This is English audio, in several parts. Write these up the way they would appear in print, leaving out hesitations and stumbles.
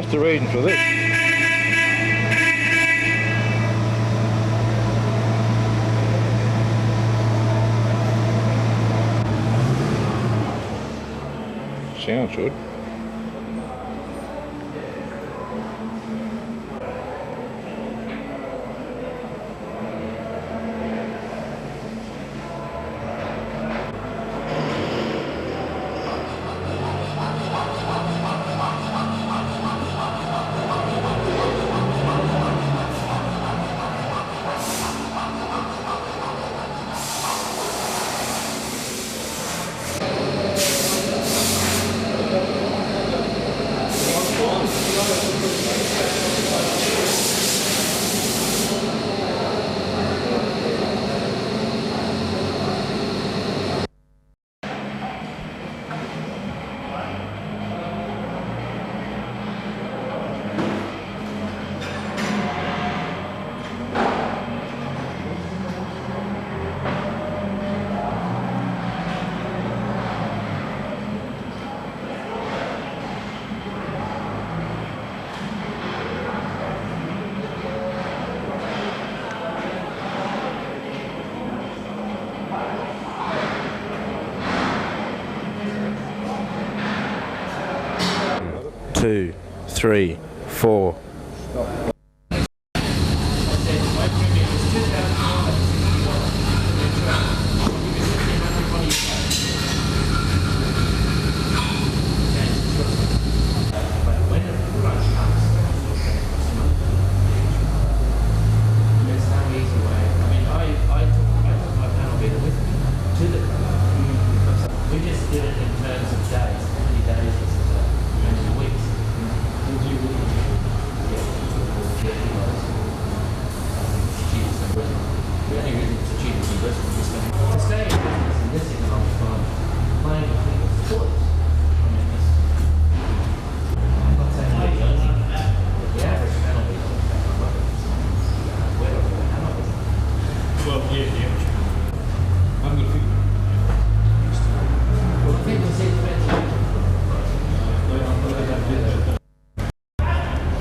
That's the reason for this. Sounds good. Two, three, four.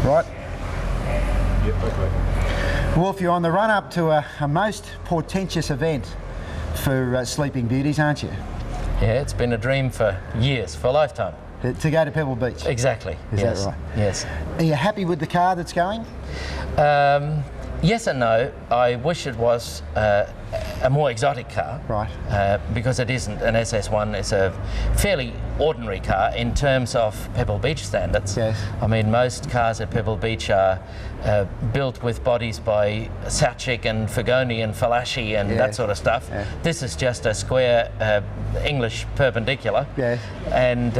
Right. Yep, okay. Wolf, you're on the run up to a most portentous event for Sleeping Beauties, aren't you? Yeah, it's been a dream for years, for a lifetime. To go to Pebble Beach. Exactly. Is yes. that right? Yes. Are you happy with the car that's going? Yes and no. I wish it was a more exotic car. Right. Because it isn't. An SS1 is a fairly ordinary car in terms of Pebble Beach standards. Yes. I mean, most cars at Pebble Beach are built with bodies by Sachik and Fagoni and Falaschi and that sort of stuff. Yeah. This is just a square English perpendicular. Yes. And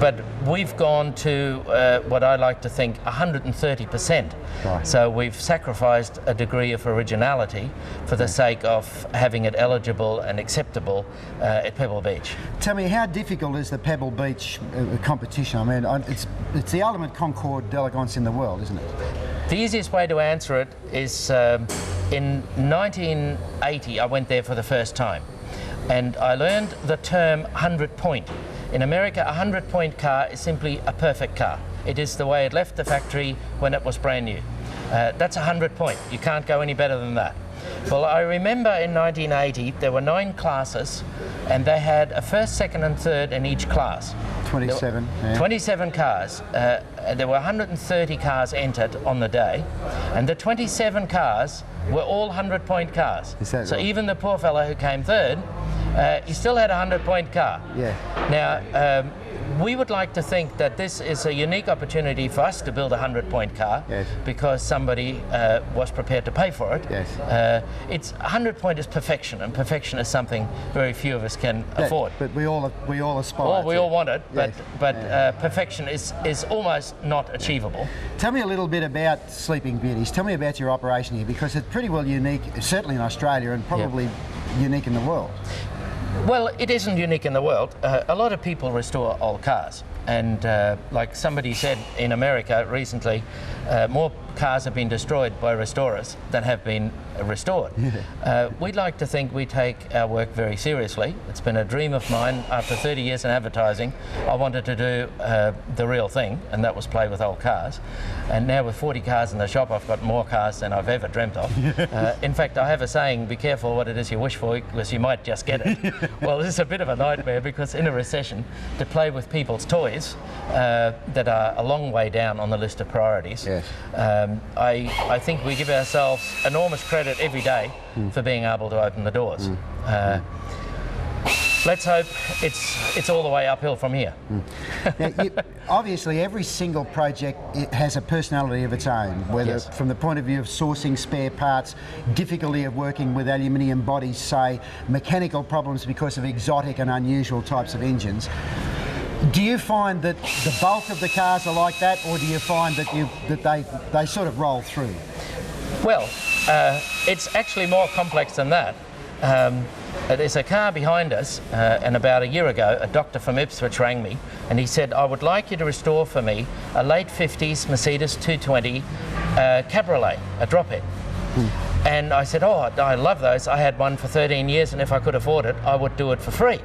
but we've gone to what I like to think 130%. Right. So we've sacrificed a degree of originality for the sake of having it eligible and acceptable at Pebble Beach. Tell me, how difficult is the Pebble Beach competition? I mean, it's the ultimate Concorde d'Elegance in the world, isn't it? The easiest way to answer it is in 1980 I went there for the first time and I learned the term 100 point. In America, a 100-point car is simply a perfect car. It is the way it left the factory when it was brand new. That's 100 point. You can't go any better than that. Well, I remember in 1980 there were 9 classes and they had a first, second and third in each class. 27. Yeah. 27 cars. There were 130 cars entered on the day and the 27 cars were all 100-point cars. Is that so right? even the poor fellow who came third, he still had a 100-point car. Yeah. Now, we would like to think that this is a unique opportunity for us to build a 100-point car because somebody was prepared to pay for it. Yes. It's 100-point is perfection, and perfection is something very few of us can afford. But we all aspire. Well, we to. all want it, Yes. but perfection is almost not achievable. Tell me a little bit about Sleeping Beauties. Tell me about your operation here, because it's pretty well unique, certainly in Australia, and probably unique in the world. Well, it isn't unique in the world. A lot of people restore old cars. And like somebody said in America recently, more cars have been destroyed by restorers than have been restored. We'd like to think we take our work very seriously. It's been a dream of mine. After 30 years in advertising, I wanted to do the real thing, and that was play with old cars. And now with 40 cars in the shop, I've got more cars than I've ever dreamt of. In fact, I have a saying, be careful what it is you wish for, because you might just get it. Well, this is a bit of a nightmare, because in a recession, to play with people's toys that are a long way down on the list of priorities, Yes. I think we give ourselves enormous credit every day for being able to open the doors. Let's hope it's all the way uphill from here. Now, obviously, every single project has a personality of its own, whether Yes. from the point of view of sourcing spare parts, difficulty of working with aluminium bodies, say, mechanical problems because of exotic and unusual types of engines. Do you find that the bulk of the cars are like that, or do you find that they sort of roll through? Well, it's actually more complex than that. There's a car behind us, and about a year ago, a doctor from Ipswich rang me, and he said, I would like you to restore for me a late 50s Mercedes 220 Cabriolet, a drophead. And I said, oh, I love those. I had one for 13 years, and if I could afford it, I would do it for free.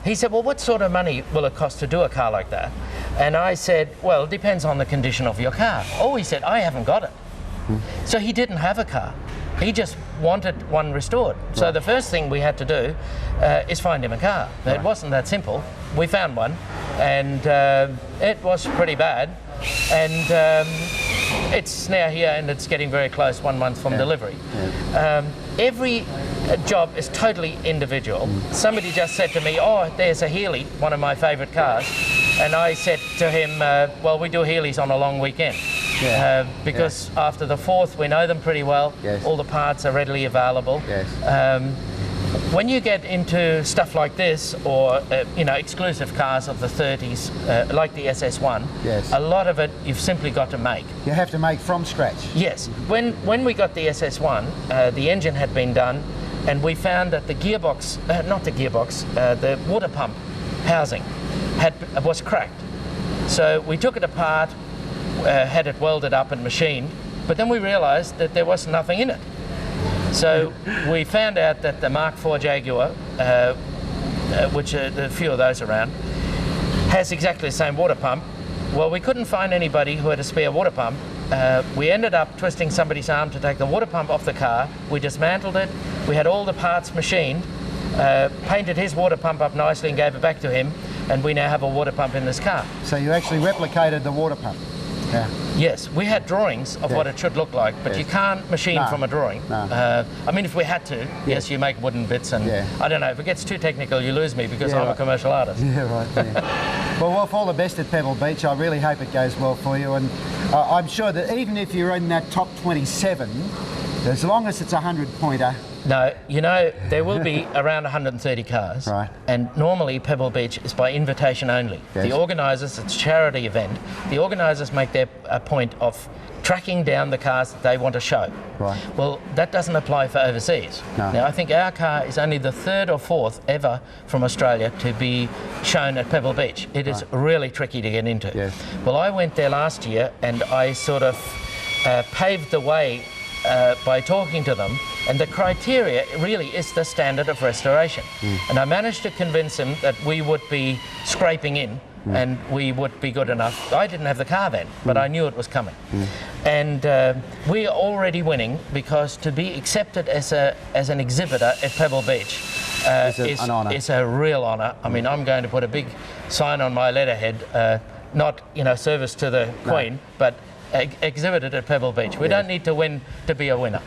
He said, well, what sort of money will it cost to do a car like that? And I said, well, it depends on the condition of your car. Oh, he said, I haven't got it. So he didn't have a car. He just wanted one restored. So the first thing we had to do is find him a car. It wasn't that simple. We found one, and it was pretty bad. And it's now here, and it's getting very close, 1 month from delivery. Every job is totally individual. Somebody just said to me, oh, there's a Healy, one of my favourite cars. And I said to him, well, we do Healys on a long weekend. Because after the 4th, we know them pretty well. All the parts are readily available. When you get into stuff like this, or exclusive cars of the 30s, like the SS1, a lot of it you've simply got to make. You have to make from scratch. Yes. When we got the SS1, the engine had been done, and we found that the gearbox, not the gearbox, the water pump housing was cracked. So we took it apart, had it welded up and machined, but then we realised that there was nothing in it. So we found out that the Mark IV Jaguar, which there are a few of those around, has exactly the same water pump. Well, we couldn't find anybody who had a spare water pump. We ended up twisting somebody's arm to take the water pump off the car. We dismantled it. We had all the parts machined, painted his water pump up nicely and gave it back to him, and we now have a water pump in this car. So you actually replicated the water pump? Yes, we had drawings of what it should look like, but you can't machine from a drawing. I mean, if we had to, yes, you make wooden bits, and I don't know, if it gets too technical, you lose me, because I'm a commercial artist. Well, all the best at Pebble Beach. I really hope it goes well for you, and I'm sure that even if you're in that top 27, as long as it's a 100-pointer. No, there will be around 130 cars, and normally Pebble Beach is by invitation only. The organisers, it's a charity event, the organisers make their point of tracking down the cars that they want to show. Well, that doesn't apply for overseas. Now, I think our car is only the 3rd or 4th ever from Australia to be shown at Pebble Beach. It is really tricky to get into. Well, I went there last year, and I sort of paved the way by talking to them, and the criteria really is the standard of restoration. And I managed to convince them that we would be scraping in, and we would be good enough. I didn't have the car then, but I knew it was coming. And we are already winning, because to be accepted as an exhibitor at Pebble Beach is a real honour. I mean, I'm going to put a big sign on my letterhead, not service to the Queen, but exhibited at Pebble Beach. We don't need to win to be a winner.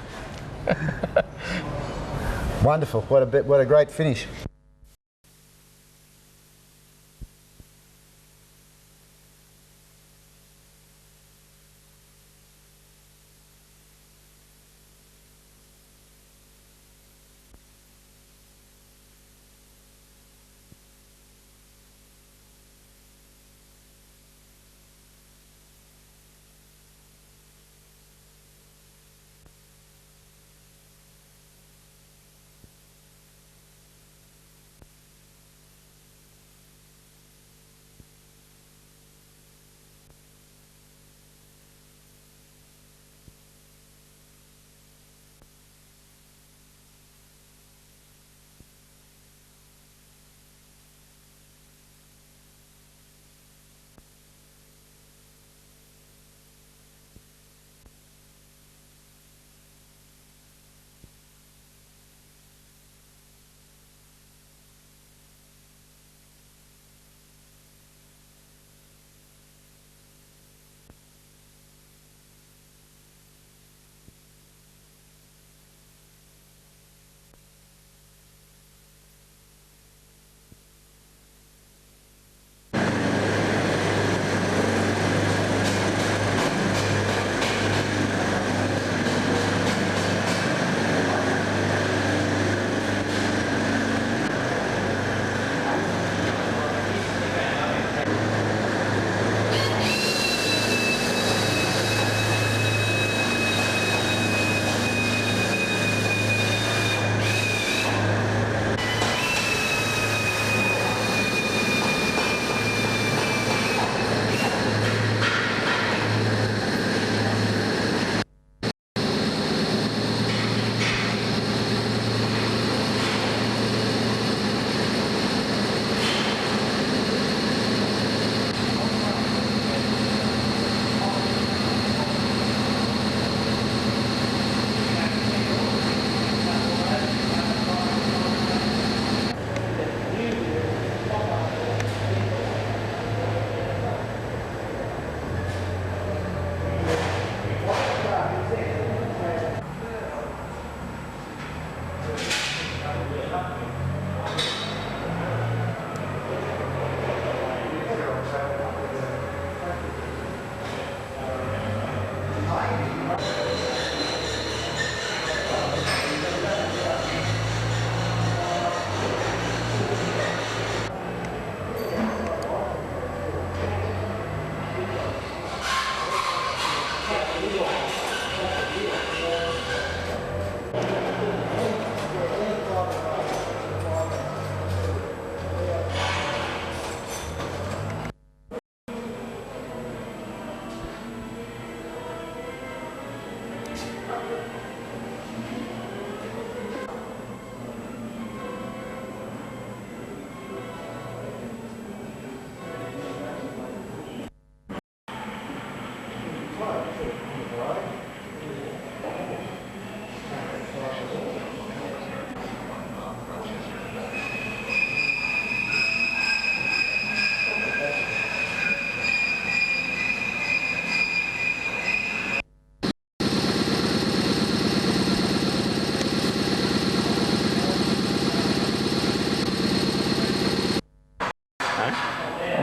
Wonderful. What a great finish.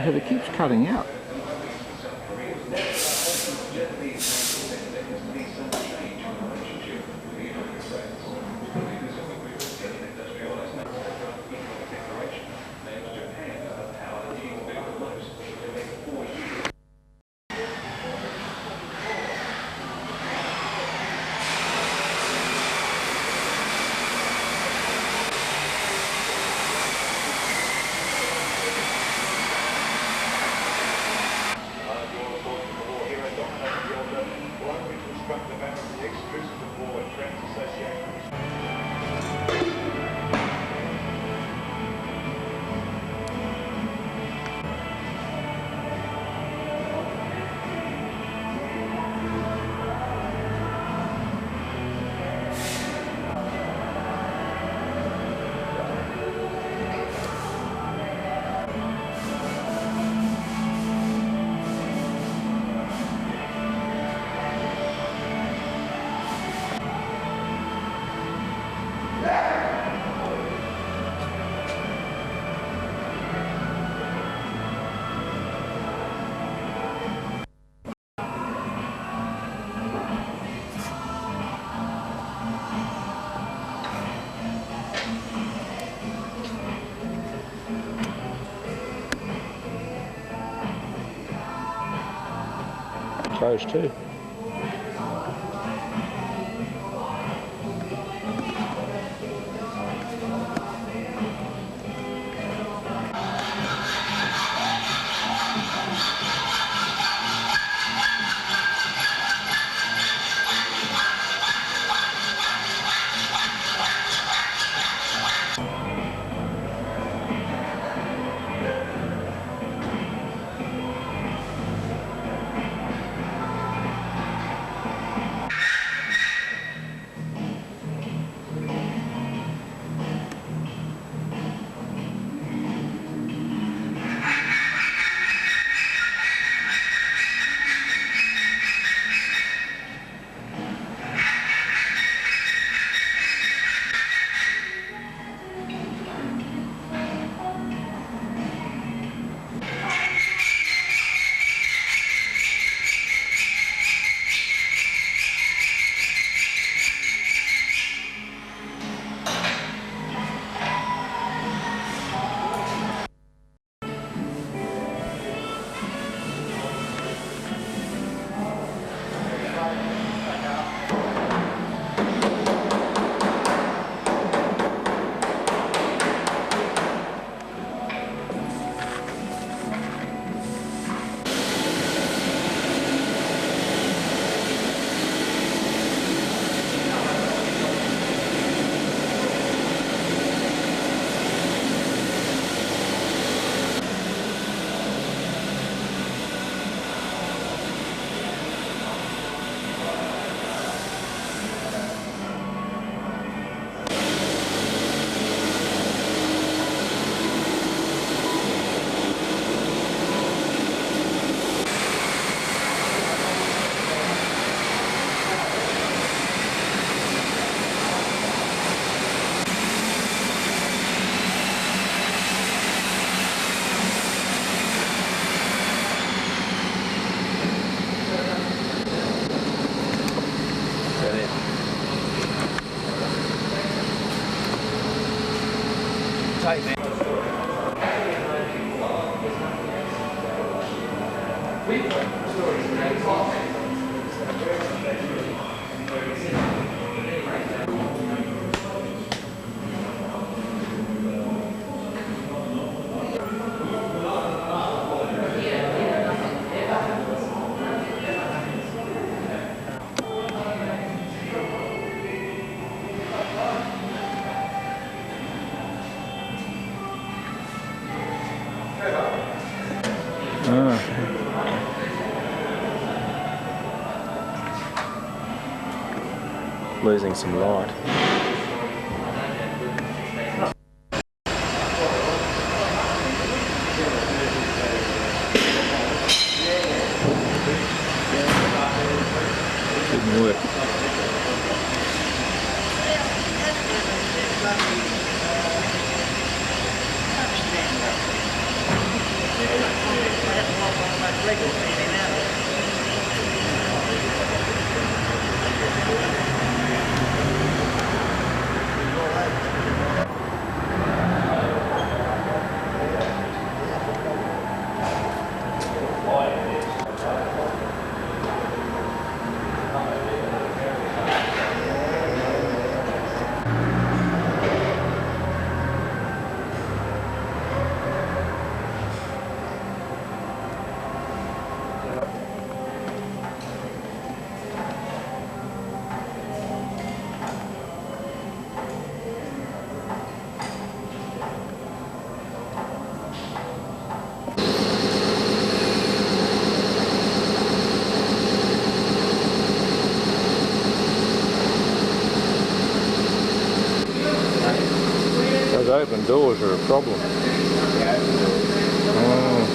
but it keeps cutting out. Close too. Tight, man. Losing some light. Didn't work. Those open doors are a problem. Oh.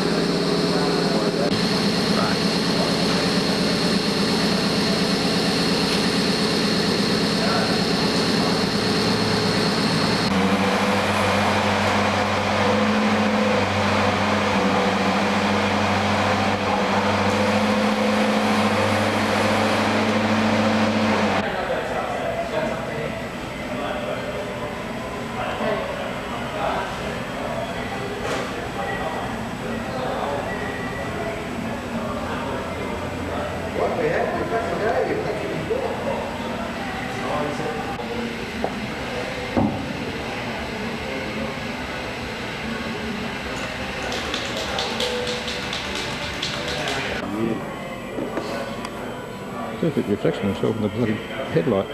Perfect reflection of himself in the bloody headlight.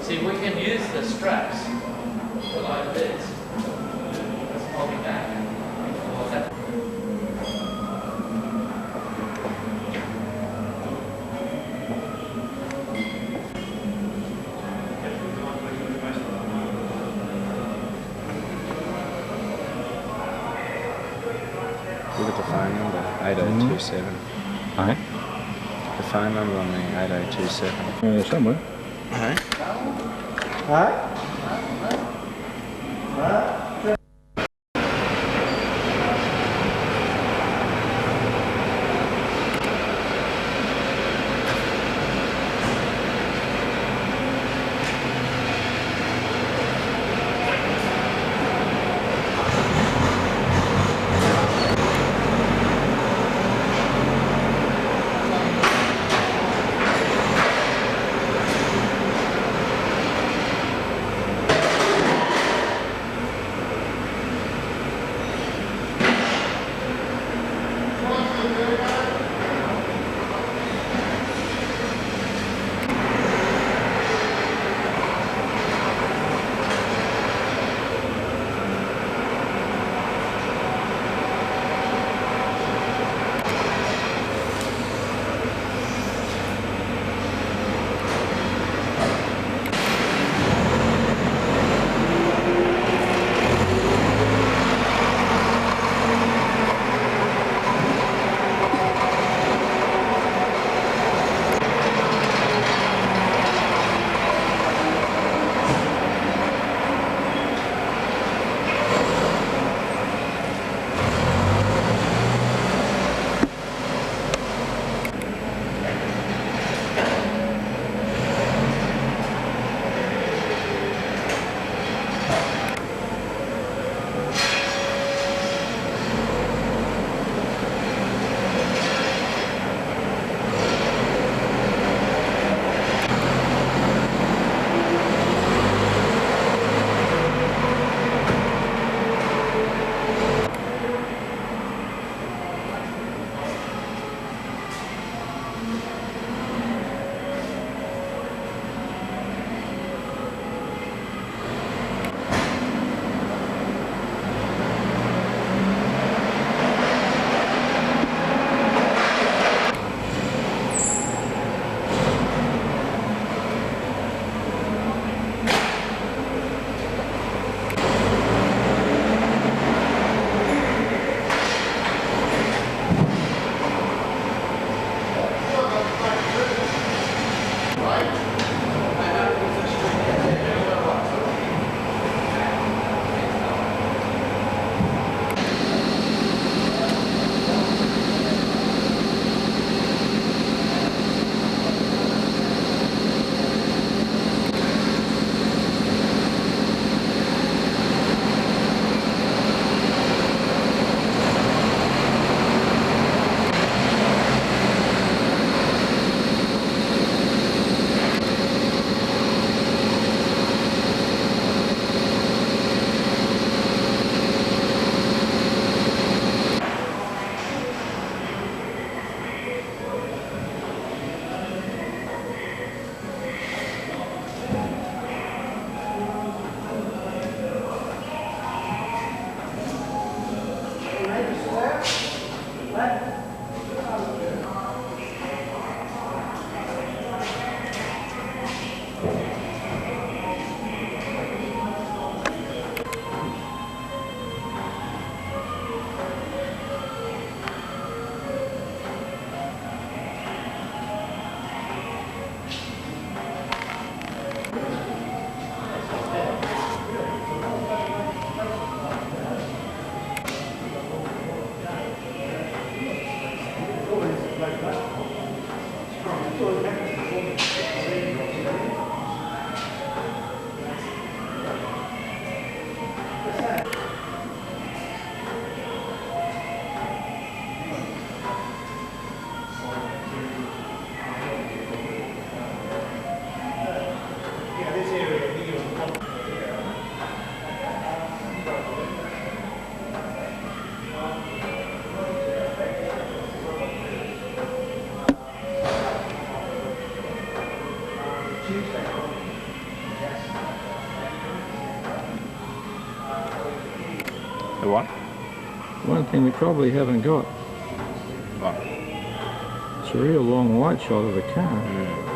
See, we can use the straps like this. Let's hold it back. Look at the phone number, 8027. Aye. The phone number on the 8027. Somewhere. Hey? The what? One thing we probably haven't got. What? It's a real long wide shot of the car. Mm.